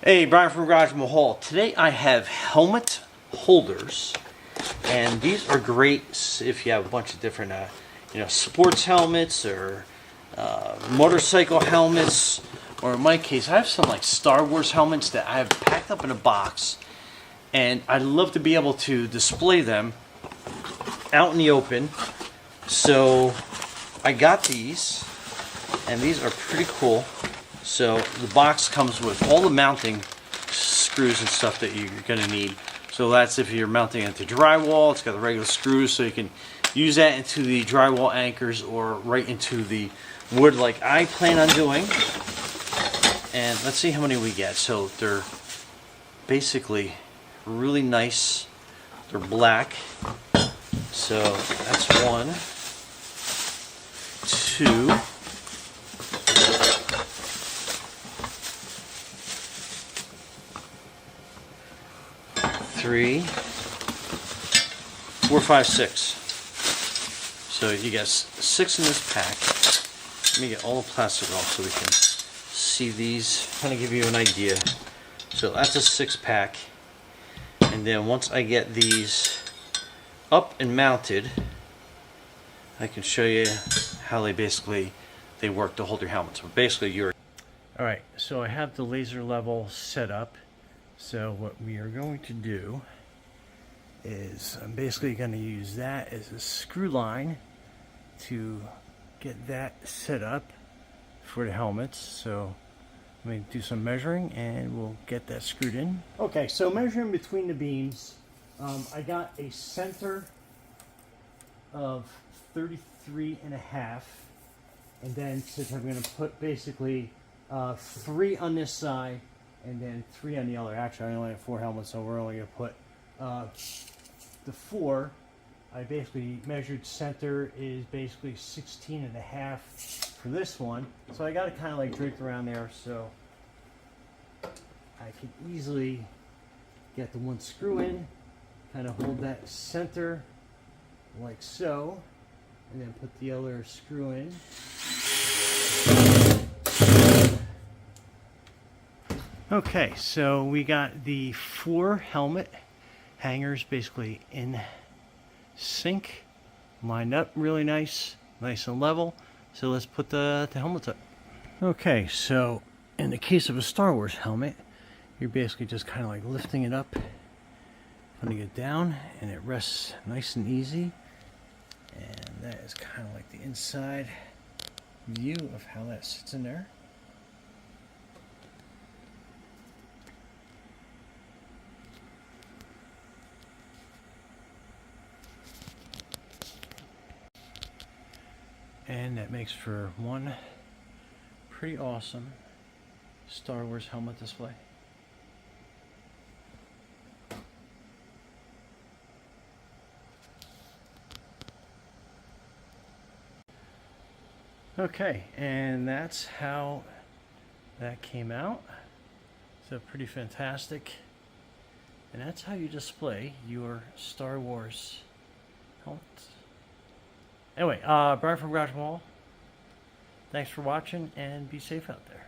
Hey, Brian from Garage Mahal. Today I have helmet holders, and these are great if you have a bunch of different, sports helmets or motorcycle helmets, or in my case, I have some like Star Wars helmets that I have packed up in a box, and I'd love to be able to display them out in the open. So I got these, and these are pretty cool. So the box comes with all the mounting screws and stuff that you're going to need. So that's if you're mounting it to drywall. It's got the regular screws, so you can use that into the drywall anchors or right into the wood like I plan on doing. And let's see how many we get. So they're basically really nice. They're black. So that's 1, 2, 3, 4, 5, 6. So you get 6 in this pack. Let me get all the plastic off so we can see these. Kind of give you an idea. So that's a 6-pack. And then once I get these up and mounted, I can show you how they work to hold your helmet. So basically you're... Alright, so I have the laser level set up. So what we are going to do is I'm basically going to use that as a screw line to get that set up for the helmets. So let me do some measuring and we'll get that screwed in. Okay, so measuring between the beams, I got a center of 33.5, and then since I'm going to put basically 3 on this side and then 3 on the other. Actually, I only have 4 helmets, so we're only going to put the 4. I basically measured center is basically 16.5 for this one. So I got it kind of like draped around there, so I can easily get the one screw in, kind of hold that center like so, and then put the other screw in. Okay, so we got the 4 helmet hangers basically in sync, lined up really nice and level. So let's put the helmets up. Okay, so in the case of a Star Wars helmet, you're basically just kind of like lifting it up, putting it down, and it rests nice and easy. And that is kind of like the inside view of how that sits in there. And that makes for one pretty awesome Star Wars helmet display. Okay, and that's how that came out. So pretty fantastic. And that's how you display your Star Wars helmets. Anyway, Brian from Garage Mahal. Thanks for watching and be safe out there.